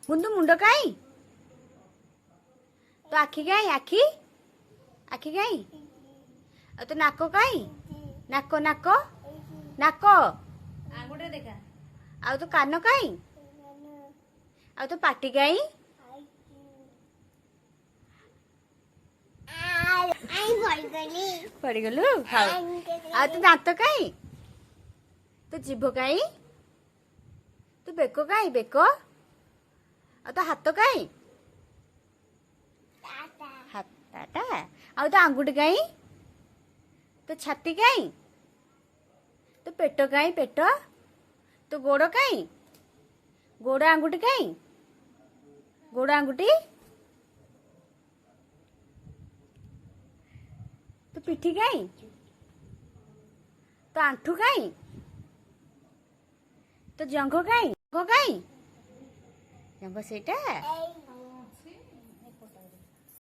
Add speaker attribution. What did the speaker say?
Speaker 1: बुंदू मुंड काई तो आखि काई आखि आखि काई तो नाक काई नाक नाक नाक
Speaker 2: आंगुठे देखा
Speaker 1: आ तो कान काई आ तो पाटी काई पड़गलु हाँ आ तो दांत काई तो जीभ काई तो बेको काई बेको आ तो हाथ काई हाथ आ तो आंगुठी काई तो छाती काई तो पेट काई पेट तो गोड़ काई गोड़ आंगुठी काई गोड़ आंगुठी तो पिठी काई तो आंठू काई तो जंघ काई जंघ सेटा